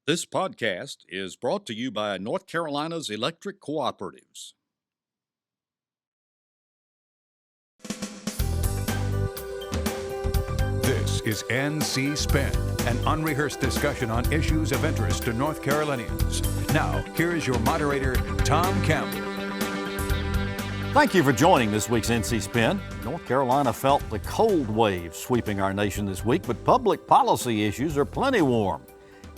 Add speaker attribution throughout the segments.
Speaker 1: This podcast is brought to you by North Carolina's electric cooperatives.
Speaker 2: This is NC Spin, an unrehearsed discussion on issues of interest to North Carolinians. Now, here is your moderator, Tom Campbell.
Speaker 3: Thank you for joining this week's NC Spin. North Carolina felt the cold wave sweeping our nation this week, but public policy issues are plenty warm.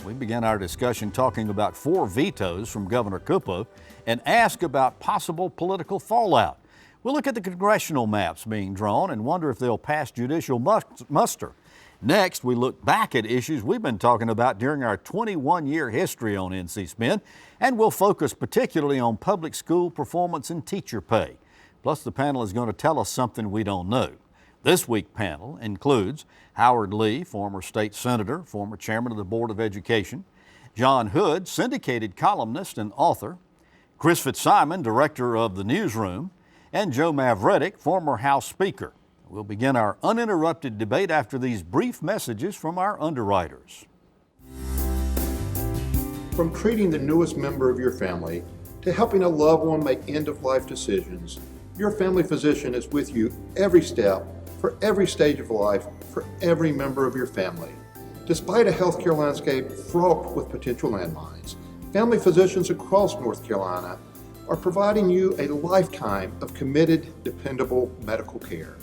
Speaker 3: We began our discussion talking about 4 vetoes from Governor Cooper and ask about possible political fallout. We'll look at the congressional maps being drawn and wonder if they'll pass judicial muster. Next, we look back at issues we've been talking about during our 21-year history on NC Spin, and we'll focus particularly on public school performance and teacher pay. Plus, the panel is going to tell us something we don't know. This week's panel includes Howard Lee, former state senator, former chairman of the Board of Education, John Hood, syndicated columnist and author, Chris Fitzsimon, director of the Newsroom, and Joe Mavretic, former House Speaker. We'll begin our uninterrupted debate after these brief messages from our underwriters.
Speaker 4: From treating the newest member of your family to helping a loved one make end-of-life decisions, your family physician is with you every step, for every stage of life, for every member of your family. Despite a healthcare landscape fraught with potential landmines, family physicians across North Carolina are providing you a lifetime of committed, dependable medical care.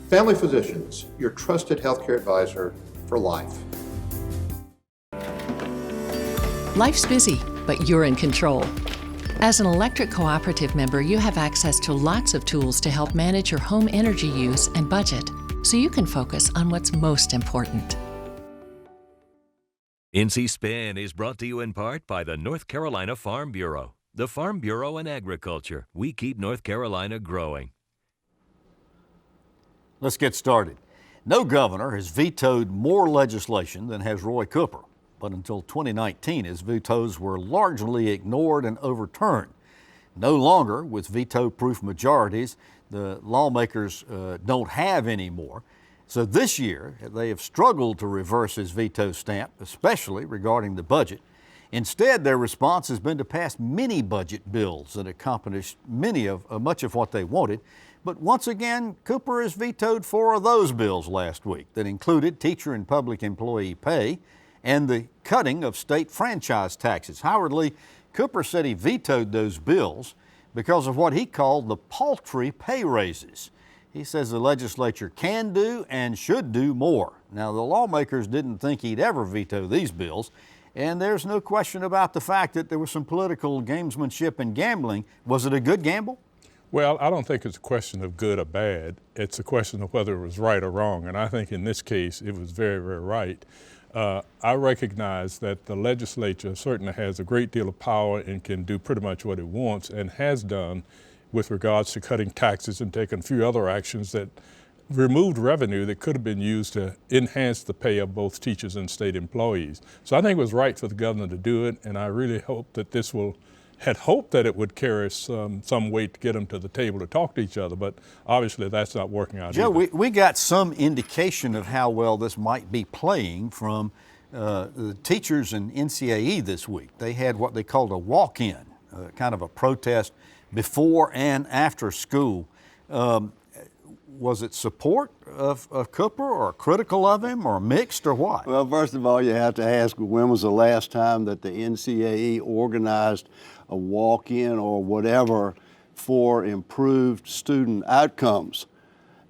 Speaker 4: Family Physicians, your trusted healthcare advisor for life.
Speaker 5: Life's busy, but you're in control. As an electric cooperative member, you have access to lots of tools to help manage your home energy use and budget, so you can focus on what's most important.
Speaker 6: NC Spin is brought to you in part by the North Carolina Farm Bureau. The Farm Bureau and Agriculture. We keep North Carolina growing.
Speaker 3: Let's get started. No governor has vetoed more legislation than has Roy Cooper. But until 2019, his vetoes were largely ignored and overturned. No longer, with veto-proof majorities, the lawmakers don't have any more. So this year, they have struggled to reverse his veto stamp, especially regarding the budget. Instead, their response has been to pass mini budget bills that accomplish much of what they wanted. But once again, Cooper has vetoed 4 of those bills last week that included teacher and public employee pay and the cutting of state franchise taxes. Howard Lee, Cooper said he vetoed those bills because of what he called the paltry pay raises. He says the legislature can do and should do more. Now, the lawmakers didn't think he'd ever veto these bills, and there's no question about the fact that there was some political gamesmanship and gambling. Was it a good gamble?
Speaker 7: Well, I don't think it's a question of good or bad. It's a question of whether it was right or wrong, and I think in this case it was very, very right. I recognize that the legislature certainly has a great deal of power and can do pretty much what it wants and has done with regards to cutting taxes and taking a few other actions that removed revenue that could have been used to enhance the pay of both teachers and state employees. So I think it was right for the governor to do it, and I really hope that had hoped that it would carry some weight to get them to the table to talk to each other, but obviously that's not working out.
Speaker 3: Joe, we got some indication of how well this might be playing from the teachers in NCAE this week. They had what they called a walk-in, kind of a protest before and after school. Was it support of Cooper or critical of him or mixed or what?
Speaker 8: Well, first of all, you have to ask when was the last time that the NCAE organized a walk-in or whatever for improved student outcomes?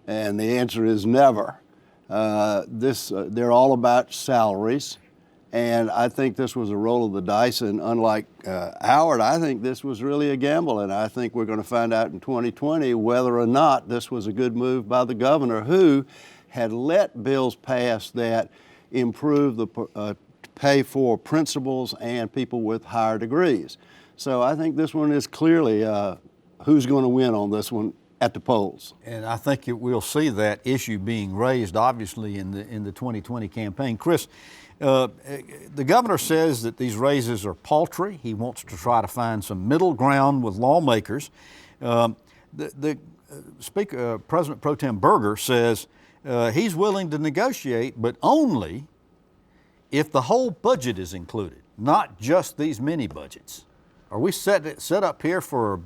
Speaker 8: And the answer is never. They're all about salaries. And I think this was a roll of the dice, and unlike Howard, I think this was really a gamble, and I think we're going to find out in 2020 whether or not this was a good move by the governor, who had let bills pass that improve the pay for principals and people with higher degrees. So I think this one is clearly who's going to win on this one at the polls.
Speaker 3: And I think we'll see that issue being raised, obviously, in the 2020 campaign. Chris, the governor says that these raises are paltry. He wants to try to find some middle ground with lawmakers. President Pro Tem Berger says he's willing to negotiate, but only if the whole budget is included, not just these mini budgets, are we set up here for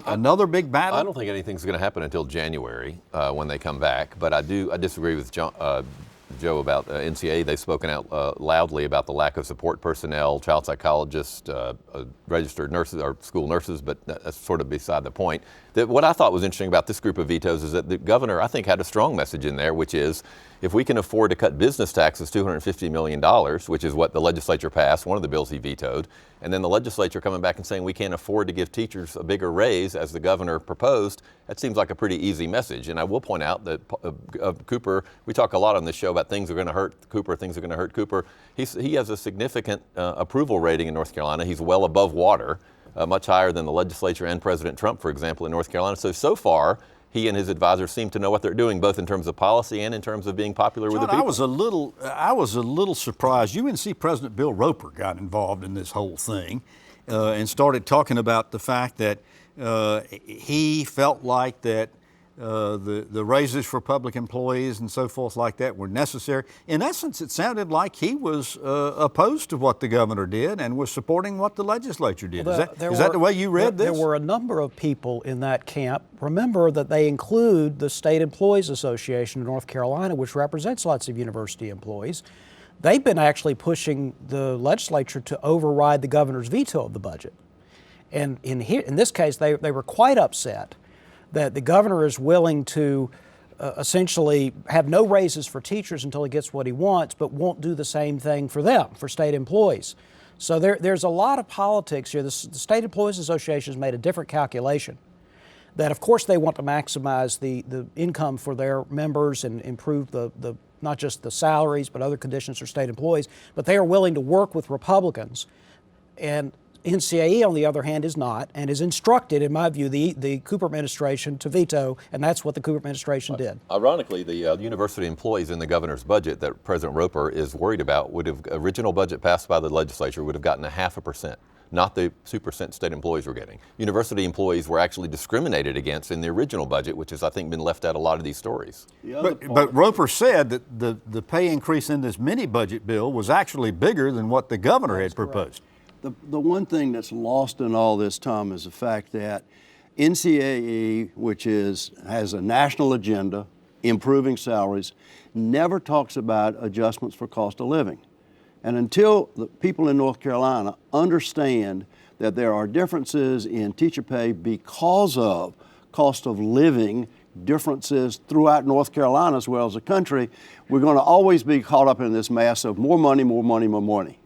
Speaker 3: another big battle?
Speaker 9: I don't think anything's going to happen until January when they come back. But I disagree with Joe about NCAA. They've spoken out loudly about the lack of support personnel, child psychologists, registered nurses or school nurses, but that's sort of beside the point. What I thought was interesting about this group of vetoes is that the governor, I think, had a strong message in there, which is if we can afford to cut business taxes $250 million, which is what the legislature passed, one of the bills he vetoed, and then the legislature coming back and saying we can't afford to give teachers a bigger raise as the governor proposed, that seems like a pretty easy message. And I will point out that Cooper, we talk a lot on this show about things are going to hurt Cooper, things are going to hurt Cooper. He has a significant approval rating in North Carolina. He's well above water, much higher than the legislature and President Trump, for example, in North Carolina. So far, he and his advisors seem to know what they're doing, both in terms of policy and in terms of being popular with the people.
Speaker 3: I was a little surprised. UNC President Bill Roper got involved in this whole thing and started talking about the fact that he felt like that the raises for public employees and so forth like that were necessary. In essence, it sounded like he was opposed to what the governor did and was supporting what the legislature did. Is that the way you read this?
Speaker 10: There were a number of people in that camp. Remember that they include the State Employees Association of North Carolina, which represents lots of university employees. They've been actually pushing the legislature to override the governor's veto of the budget. And in this case, they were quite upset that the governor is willing to essentially have no raises for teachers until he gets what he wants, but won't do the same thing for them, for state employees. So there's a lot of politics here. The State Employees Association has made a different calculation that, of course, they want to maximize the income for their members and improve the not just the salaries, but other conditions for state employees. But they are willing to work with Republicans. And NCAE, on the other hand, is not, and is instructed, in my view, the Cooper administration to veto, and that's what the Cooper administration did.
Speaker 9: Ironically, the university employees in the governor's budget that President Roper is worried about original budget passed by the legislature would have gotten 0.5%, not the 2% state employees were getting. University employees were actually discriminated against in the original budget, which has, I think, been left out a lot of these stories.
Speaker 3: But Roper said that the pay increase in this mini budget bill was actually bigger than what the governor had proposed.
Speaker 8: The one thing that's lost in all this, Tom, is the fact that NCAE, which has a national agenda, improving salaries, never talks about adjustments for cost of living. And until the people in North Carolina understand that there are differences in teacher pay because of cost of living differences throughout North Carolina as well as the country, we're going to always be caught up in this mass of more money, more money, more money.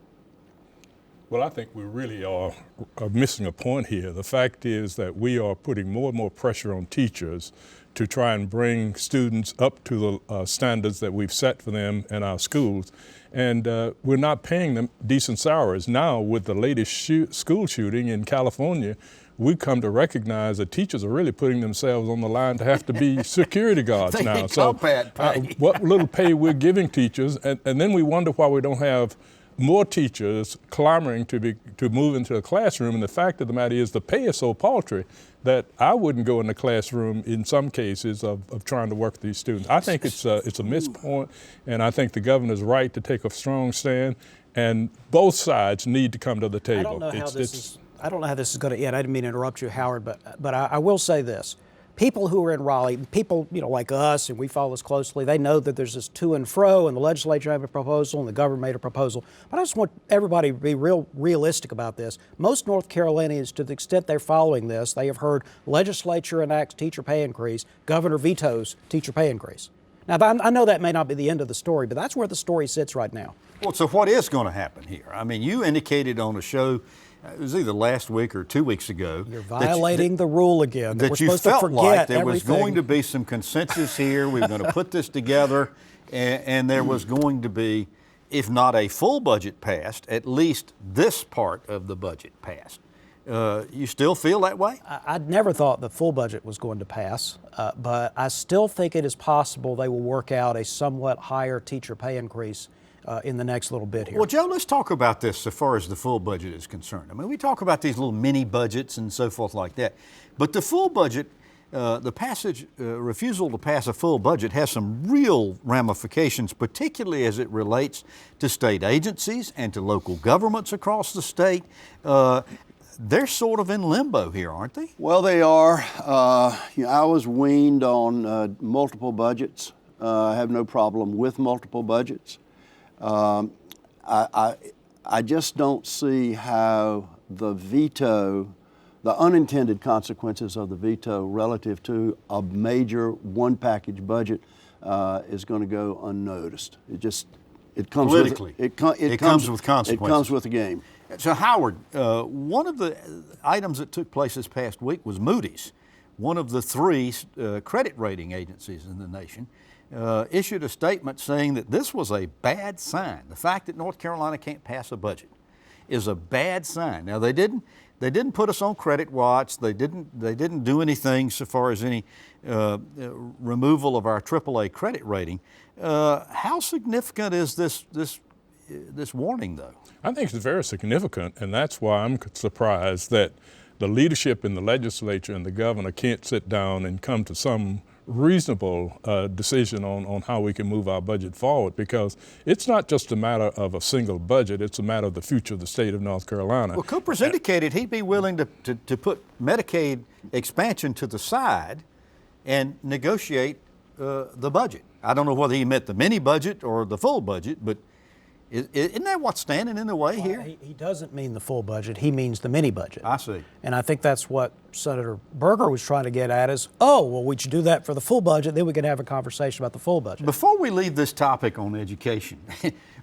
Speaker 7: Well, I think we really are missing a point here. The fact is that we are putting more and more pressure on teachers to try and bring students up to the standards that we've set for them in our schools. And we're not paying them decent salaries. Now, with the latest school shooting in California, we've come to recognize that teachers are really putting themselves on the line to have to be securue guards now. So what little pay we're giving teachers, and then we wonder why we don't have more teachers clamoring to move into the classroom. And the fact of the matter is the pay is so paltry that I wouldn't go in the classroom in some cases of trying to work with these students. I think it's a missed point, and I think the governor's right to take a strong stand, and both sides need to come to the table.
Speaker 10: I don't know how this is going to end. I didn't mean to interrupt you, Howard, but I will say this. People who are in Raleigh, people like us, and we follow this closely, they know that there's this to and fro, and the legislature made a proposal, and the governor made a proposal. But I just want everybody to be realistic about this. Most North Carolinians, to the extent they're following this, they have heard legislature enacts teacher pay increase, governor vetoes teacher pay increase. Now, I know that may not be the end of the story, but that's where the story sits right now.
Speaker 3: Well, so what is going to happen here? I mean, you indicated on a show, it was either last week or 2 weeks ago.
Speaker 10: You're violating the rule again.
Speaker 3: That you felt like there was going to be some consensus here. We were going to put this together, and there was going to be, if not a full budget passed, at least this part of the budget passed. You still feel that way?
Speaker 10: I'd never thought the full budget was going to pass, but I still think it is possible they will work out a somewhat higher teacher pay increase in the next little bit here.
Speaker 3: Well, Joe, let's talk about this so far as the full budget is concerned. I mean, we talk about these little mini budgets and so forth like that, but the full budget, the refusal to pass a full budget has some real ramifications, particularly as it relates to state agencies and to local governments across the state. They're sort of in limbo here, aren't they?
Speaker 8: Well, they are. I was weaned on multiple budgets. I have no problem with multiple budgets. I just don't see how the veto, the unintended consequences of the veto relative to a major one package budget is going to go unnoticed. It comes
Speaker 3: politically.
Speaker 8: It
Speaker 3: comes with consequences.
Speaker 8: It comes with the game.
Speaker 3: So Howard, one of the items that took place this past week was Moody's, one of the three credit rating agencies in the nation, issued a statement saying that this was a bad sign. The fact that North Carolina can't pass a budget is a bad sign. Now they didn't put us on credit watch. They didn't do anything so far as any removal of our AAA credit rating. How significant is this warning, though? I
Speaker 7: think it's very significant, and that's why I'm surprised that the leadership in the legislature and the governor can't sit down and come to some reasonable decision on how we can move our budget forward, because it's not just a matter of a single budget, it's a matter of the future of the state of North Carolina.
Speaker 3: Well, Cooper's indicated he'd be willing to put Medicaid expansion to the side and negotiate the budget. I don't know whether he meant the mini budget or the full budget, but isn't that what's standing in the way here?
Speaker 10: He doesn't mean the full budget. He means the mini budget.
Speaker 3: I see.
Speaker 10: And I think that's what Senator Berger was trying to get at is, oh, well, we should do that for the full budget, then we could have a conversation about the full budget.
Speaker 3: Before we leave this topic on education,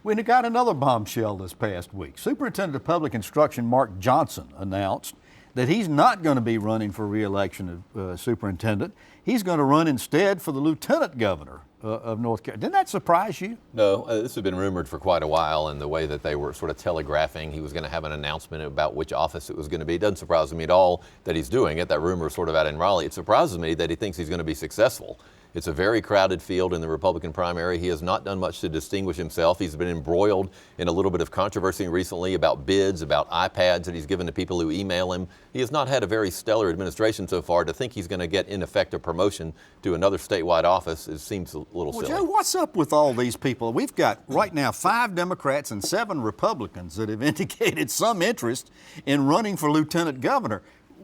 Speaker 3: we got another bombshell this past week. Superintendent of Public Instruction Mark Johnson announced that he's not going to be running for re-election of superintendent. He's going to run instead for the lieutenant governor of North Carolina. Didn't that surprise you?
Speaker 9: No, this had been rumored for quite a while, and the way that they were sort of telegraphing he was going to have an announcement about which office it was going to be. It doesn't surprise me at all that he's doing it. That rumor is sort of out in Raleigh. It surprises me that he thinks he's going to be successful. It's a very crowded field in the Republican primary. He has not done much to distinguish himself. He's been embroiled in a little bit of controversy recently about bids, about iPads that he's given to people who email him. He has not had a very stellar administration so far. To think he's going to get, in effect, a promotion to another statewide office seems a little silly.
Speaker 3: Joe, what's up with all these people? We've got right now 5 Democrats and 7 Republicans that have indicated some interest in running for lieutenant governor.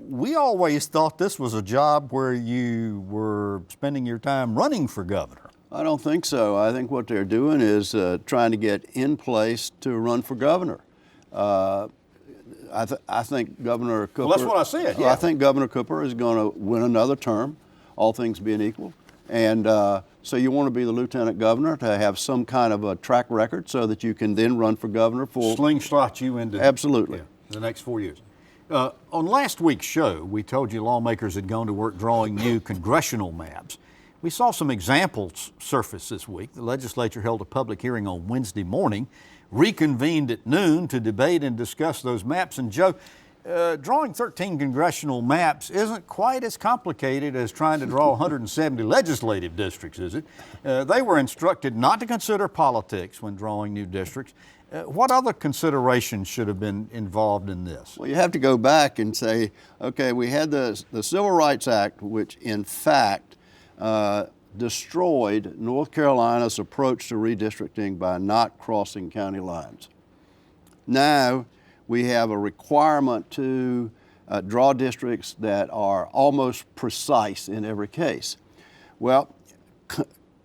Speaker 3: We always thought this was a job where you were spending your time running for governor.
Speaker 8: I don't think so. I think what they're doing is trying to get in place to run for governor. I think Governor Cooper...
Speaker 3: Well, that's what I said, yeah.
Speaker 8: I think Governor Cooper is going to win another term, all things being equal. And so you want to be the lieutenant governor to have some kind of a track record so that you can then run for governor for...
Speaker 3: Slingshot you into...
Speaker 8: Absolutely.
Speaker 3: The next 4 years. On last week's show, we told you lawmakers had gone to work drawing new congressional maps. We saw some examples surface this week. The legislature held a public hearing on Wednesday morning, reconvened at noon to debate and discuss those maps. And Joe, drawing 13 congressional maps isn't quite as complicated as trying to draw 170 legislative districts, is it? They were instructed not to consider politics when drawing new districts. What other considerations should have been involved in this?
Speaker 8: Well, you have to go back and say, okay, we had the Civil Rights Act, which in fact destroyed North Carolina's approach to redistricting by not crossing county lines. Now we have a requirement to draw districts that are almost precise in every case. Well,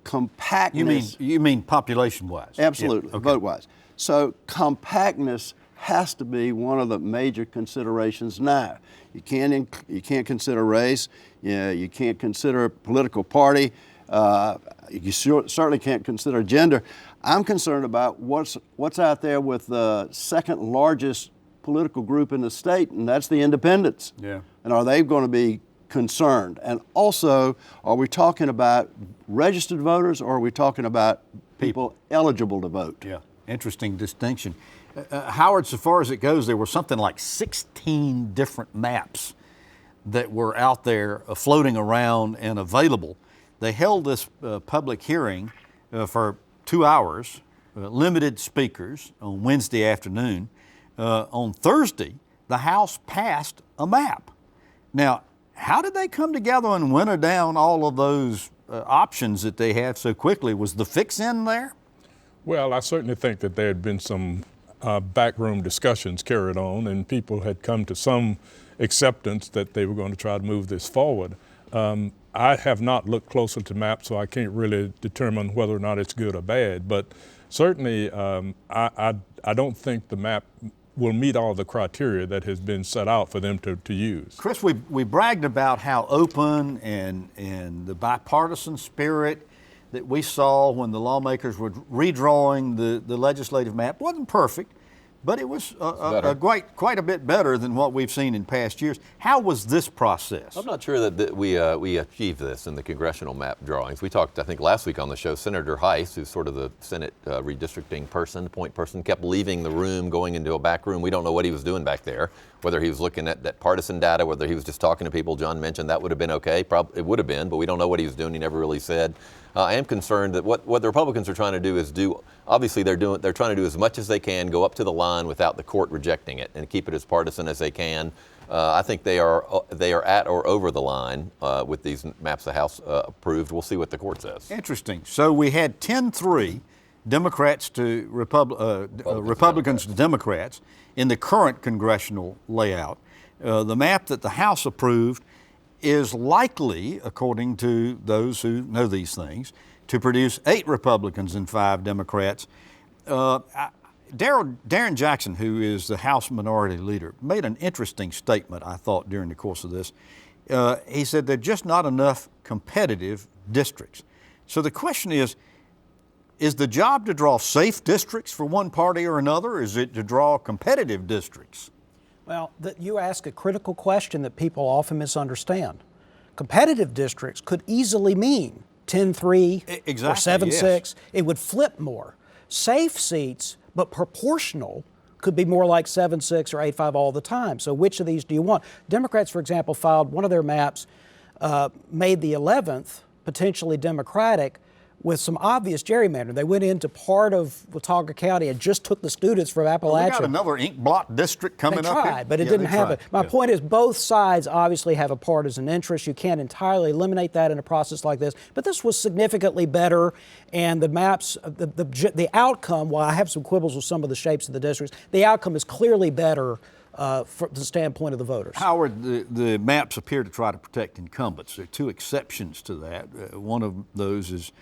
Speaker 8: compactness...
Speaker 3: You mean population-wise?
Speaker 8: Absolutely,
Speaker 3: yeah, okay.
Speaker 8: vote-wise. So compactness has to be one of the major considerations now. You can't consider race. You can't consider political party. You certainly can't consider gender. I'm concerned about what's out there with the second largest political group in the state, and that's the independents.
Speaker 3: Yeah.
Speaker 8: And are they going to be concerned? And also, are we talking about registered voters, or are we talking about people eligible to vote?
Speaker 3: Yeah. Interesting distinction. Howard, so far as it goes, there were something like 16 different maps that were out there floating around and available. They held this public hearing for 2 hours, limited speakers on Wednesday afternoon. On Thursday, the House passed a map. Now, How did they come together and winnow down all of those options that they had so quickly? Was the fix in there?
Speaker 7: Well, I certainly think that there had been some backroom discussions carried on, and people had come to some acceptance that they were going to try to move this forward. I have not looked closer to maps, so I can't really determine whether or not it's good or bad. But certainly, I don't think the map will meet all the criteria that has been set out for them to use.
Speaker 3: Chris, we bragged about how open and the bipartisan spirit that we saw when the lawmakers were redrawing the legislative map. Wasn't perfect, but it was quite a bit better than what we've seen in past years. How was this process?
Speaker 9: I'm not sure that we achieved this in the congressional map drawings. We talked, I think, last week on the show, Senator Heiss, who's sort of the Senate redistricting point person, kept leaving the room, going into a back room. We don't know what he was doing back there, whether he was looking at that partisan data, whether he was just talking to people. John mentioned that would have been okay. It would have been, but we don't know what he was doing. He never really said. I am concerned that what the Republicans are trying to do is obviously they're trying to do as much as they can, go up to the line without the court rejecting it, and keep it as partisan as they can. I think they are at or over the line with these maps the House approved. We'll see what the court says.
Speaker 3: Interesting. So we had 10-3 Democrats to Republicans to Democrats in the current congressional layout. The map that the House approved is likely, according to those who know these things, to produce 8 Republicans and 5 Democrats. Darren Jackson, who is the House Minority Leader, made an interesting statement, I thought, during the course of this. He said there are just not enough competitive districts. So the question is the job to draw safe districts for one party or another, or is it to draw competitive districts?
Speaker 10: Well, you ask a critical question that people often misunderstand. Competitive districts could easily mean 10-3 or 7-6. Yes. It would flip more. Safe seats, but proportional, could be more like 7-6 or 8-5 all the time. So which of these do you want? Democrats, for example, filed one of their maps, made the 11th potentially Democratic, with some obvious gerrymandering. They went into part of Watauga County and just took the students from Appalachia.
Speaker 3: Well, we got another ink blot district coming
Speaker 10: they
Speaker 3: up
Speaker 10: tried,
Speaker 3: here.
Speaker 10: But it didn't happen. My point is both sides obviously have a partisan interest. You can't entirely eliminate that in a process like this. But this was significantly better, and the maps, the outcome, while I have some quibbles with some of the shapes of the districts, the outcome is clearly better from the standpoint of the voters.
Speaker 3: Howard, the maps appear to try to protect incumbents. There are 2 exceptions to that. One of those is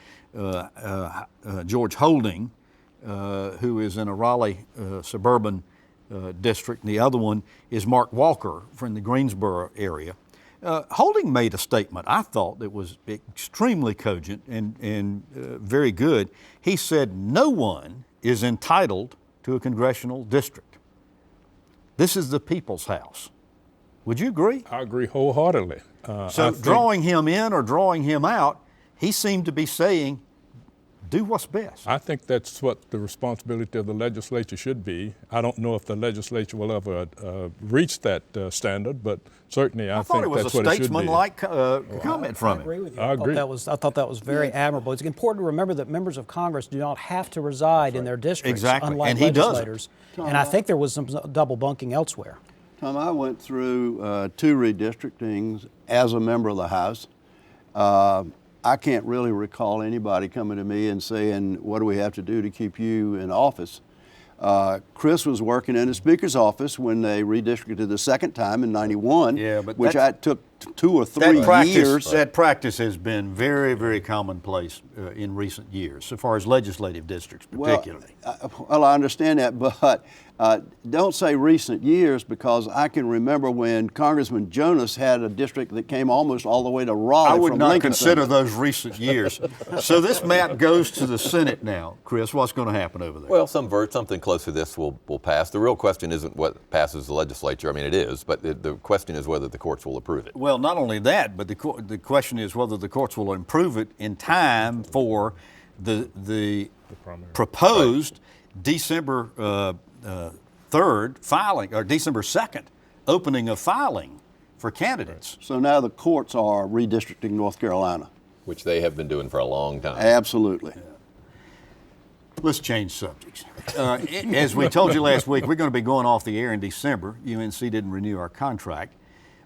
Speaker 3: George Holding, who is in a Raleigh suburban district, and the other one is Mark Walker from the Greensboro area. Holding made a statement, I thought, that was extremely cogent and very good. He said, no one is entitled to a congressional district. This is the people's house. Would you agree?
Speaker 7: I agree wholeheartedly.
Speaker 3: So drawing him in or drawing him out, he seemed to be saying, do what's best.
Speaker 7: I think that's what the responsibility of the legislature should be. I don't know if the legislature will ever reach that standard, but certainly I think that's what it should be. I thought it was a
Speaker 3: statesman-like comment from him.
Speaker 10: I agree with you.
Speaker 7: I agree.
Speaker 10: I thought that was very admirable. It's important to remember that members of Congress do not have to reside in their districts, unlike
Speaker 3: and he
Speaker 10: legislators. And I think there was some double bunking elsewhere.
Speaker 8: Tom, I went through 2 redistrictings as a member of the House. I can't really recall anybody coming to me and saying, what do we have to do to keep you in office? Chris was working in the Speaker's office when they redistricted the second time in '91, which I took 2 or 3 years.
Speaker 3: That practice has been very, very commonplace in recent years, so far as legislative districts particularly.
Speaker 8: Well, I understand that, but don't say recent years, because I can remember when Congressman Jonas had a district that came almost all the way to Raleigh.
Speaker 3: I would
Speaker 8: from
Speaker 3: not
Speaker 8: Lincoln
Speaker 3: consider
Speaker 8: Center.
Speaker 3: those recent years. So this map goes to the Senate now. Chris, what's going to happen over there?
Speaker 9: Well, something close to this will pass. The real question isn't what passes the legislature. I mean, it is, but the question is whether the courts will approve it.
Speaker 3: Well, not only that, but the question is whether the courts will approve it in time for the proposed December 3rd filing, or December 2nd opening of filing for candidates.
Speaker 8: So now the courts are redistricting North Carolina.
Speaker 9: Which they have been doing for a long time.
Speaker 8: Absolutely.
Speaker 3: Yeah. Let's change subjects. As we told you last week, we're going to be going off the air in December. UNC didn't renew our contract.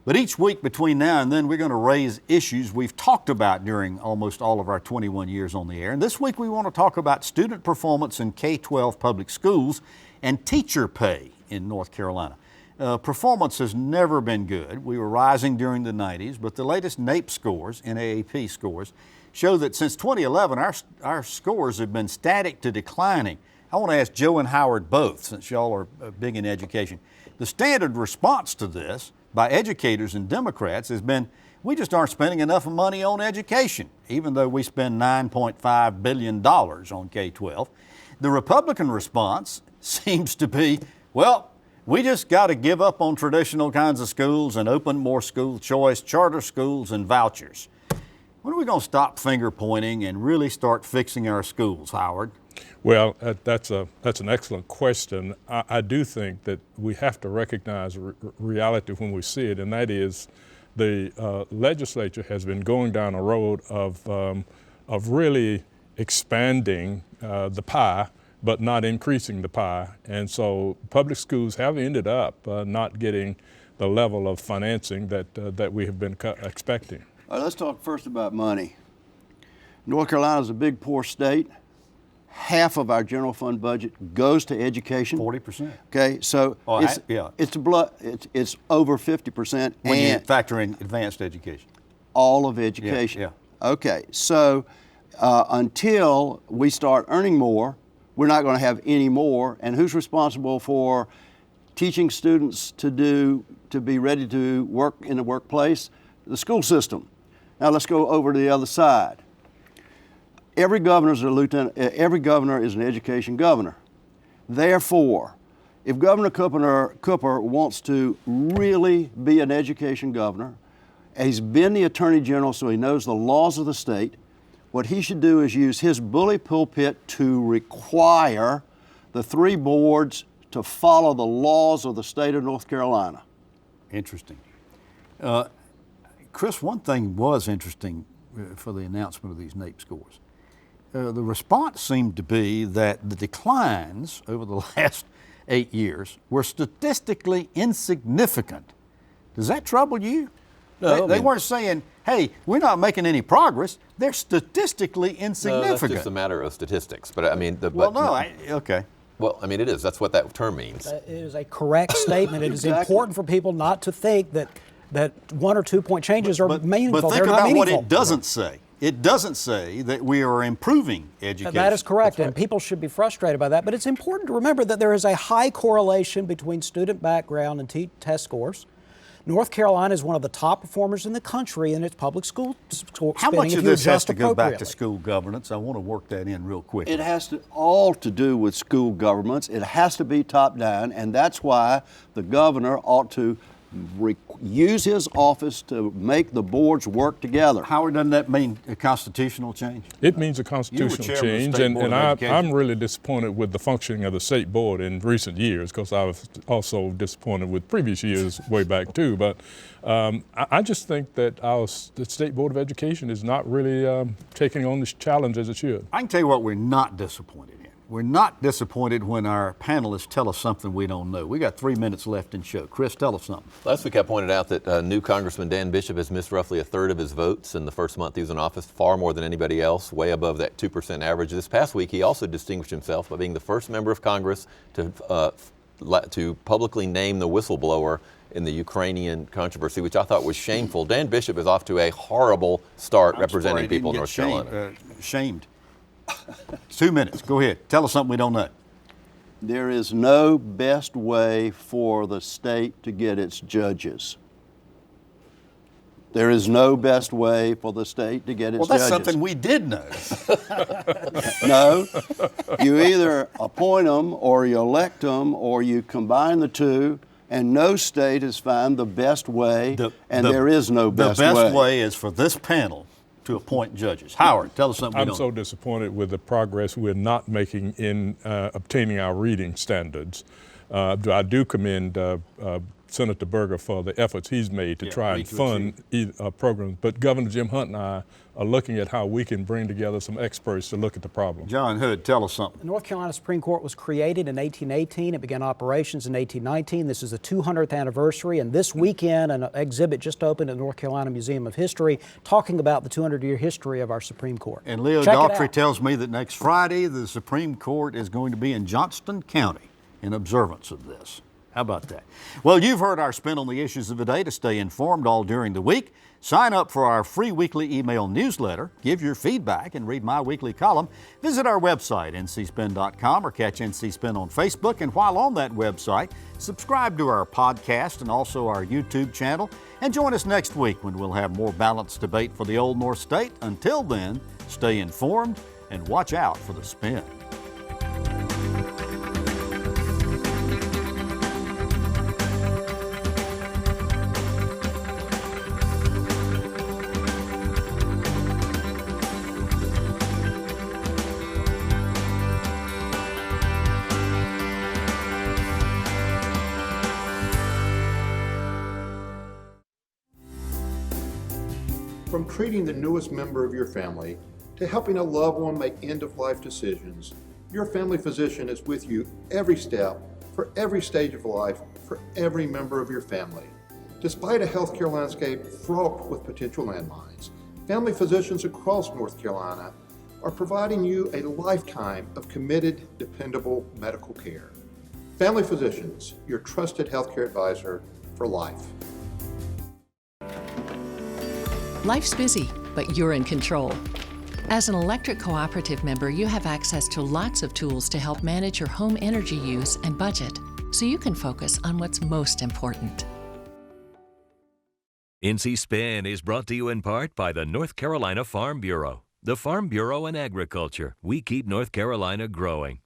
Speaker 3: But each week between now and then, we're going to raise issues we've talked about during almost all of our 21 years on the air. And this week, we want to talk about student performance in K-12 public schools and teacher pay in North Carolina. Performance has never been good. We were rising during the 90s, but the latest NAEP scores, NAAP scores, show that since 2011, our scores have been static to declining. I want to ask Joe and Howard both, since y'all are big in education. The standard response to this by educators and Democrats has been, we just aren't spending enough money on education, even though we spend $9.5 billion on K-12. The Republican response seems to be, well, we just got to give up on traditional kinds of schools and open more school choice, charter schools, and vouchers. When are we going to stop finger pointing and really start fixing our schools, Howard?
Speaker 7: Well, that's an excellent question. I do think that we have to recognize reality when we see it, and that is the legislature has been going down a road of really expanding the pie, but not increasing the pie. And so public schools have ended up not getting the level of financing that we have been expecting.
Speaker 8: All right, let's talk first about money. North Carolina is a big, poor state. Half of our general fund budget goes to education.
Speaker 3: 40%.
Speaker 8: Okay, so it's over 50%.
Speaker 3: When you factor in advanced education.
Speaker 8: All of education.
Speaker 3: Yeah.
Speaker 8: Okay, so until we start earning more, we're not going to have any more. And who's responsible for teaching students to be ready to work in the workplace? The school system. Now let's go over to the other side. Every governor is an education governor. Therefore, if Governor Cooper wants to really be an education governor, he's been the Attorney General, so he knows the laws of the state. What he should do is use his bully pulpit to require the three boards to follow the laws of the state of North Carolina.
Speaker 3: Interesting. Chris, one thing was interesting for the announcement of these NAEP scores. The response seemed to be that the declines over the last 8 years were statistically insignificant. Does that trouble you?
Speaker 9: No,
Speaker 3: they weren't saying, hey, we're not making any progress. They're statistically
Speaker 9: No,
Speaker 3: insignificant.
Speaker 9: that's just a matter of statistics. But I mean,
Speaker 3: okay.
Speaker 9: Well, I mean, it is. That's what that term means.
Speaker 10: It is a correct statement. It is
Speaker 8: Exactly.
Speaker 10: important for people not to think that 1 or 2 point changes are meaningful.
Speaker 3: But think
Speaker 10: They're not
Speaker 3: about
Speaker 10: meaningful.
Speaker 3: what it doesn't say. It doesn't say that we are improving education.
Speaker 10: That is correct, and people should be frustrated by that. But it's important to remember that there is a high correlation between student background and test scores. North Carolina is one of the top performers in the country in its public school spending.
Speaker 3: How much of this has to go back to school governance? I want to work that in real quick.
Speaker 8: It has all to do with school governments. It has to be top down, and that's why the governor ought to use his office to make the boards work together.
Speaker 3: Howard, doesn't that mean a constitutional change?
Speaker 7: It means a constitutional change, and I'm really disappointed with the functioning of the state board in recent years, because I was also disappointed with previous years way back too. But I just think that the State Board of Education is not really taking on this challenge as it should.
Speaker 3: I can tell you what we're not disappointed in. We're not disappointed when our panelists tell us something we don't know. We got 3 minutes left in show. Chris, tell us something.
Speaker 9: Last week I pointed out that new Congressman Dan Bishop has missed roughly a third of his votes in the first month he was in office, far more than anybody else, way above that 2% average. This past week he also distinguished himself by being the first member of Congress to publicly name the whistleblower in the Ukrainian controversy, which I thought was shameful. Dan Bishop is off to a horrible start representing people in North Carolina.
Speaker 3: Shamed. 2 minutes. Go ahead. Tell us something we don't know.
Speaker 8: There is no best way for the state to get its judges. There is no best way for the state to get its judges.
Speaker 3: Well, that's something we did know.
Speaker 8: No. You either appoint them or you elect them or you combine the two, and no state has found the best way, there is no best way.
Speaker 3: The best way is for this panel to appoint judges. Howard, tell us something we don't know.
Speaker 7: I'm so disappointed with the progress we're not making in obtaining our reading standards. I do commend Senator Berger for the efforts he's made to try and fund programs. But Governor Jim Hunt and I are looking at how we can bring together some experts to look at the problem.
Speaker 3: John Hood, tell us something.
Speaker 10: The North Carolina Supreme Court was created in 1818. It began operations in 1819. This is the 200th anniversary, and this weekend an exhibit just opened at the North Carolina Museum of History talking about the 200-year history of our Supreme Court.
Speaker 3: And Leo Daughtry tells me that next Friday the Supreme Court is going to be in Johnston County in observance of this. How about that? Well, you've heard our spin on the issues of the day. To stay informed all during the week, sign up for our free weekly email newsletter, give your feedback, and read my weekly column. Visit our website, ncspin.com, or catch NC Spin on Facebook. And while on that website, subscribe to our podcast and also our YouTube channel. And join us next week when we'll have more balanced debate for the Old North State. Until then, stay informed and watch out for the spin.
Speaker 4: From treating the newest member of your family to helping a loved one make end-of-life decisions, your family physician is with you every step, for every stage of life, for every member of your family. Despite a healthcare landscape fraught with potential landmines, family physicians across North Carolina are providing you a lifetime of committed, dependable medical care. Family Physicians, your trusted healthcare advisor for life.
Speaker 5: Life's busy, but you're in control. As an electric cooperative member, you have access to lots of tools to help manage your home energy use and budget, so you can focus on what's most important.
Speaker 6: NC Spin is brought to you in part by the North Carolina Farm Bureau. The Farm Bureau and Agriculture. We keep North Carolina growing.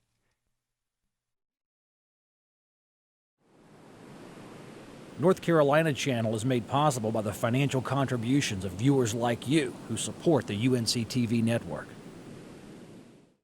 Speaker 11: North Carolina Channel is made possible by the financial contributions of viewers like you who support the UNC TV network.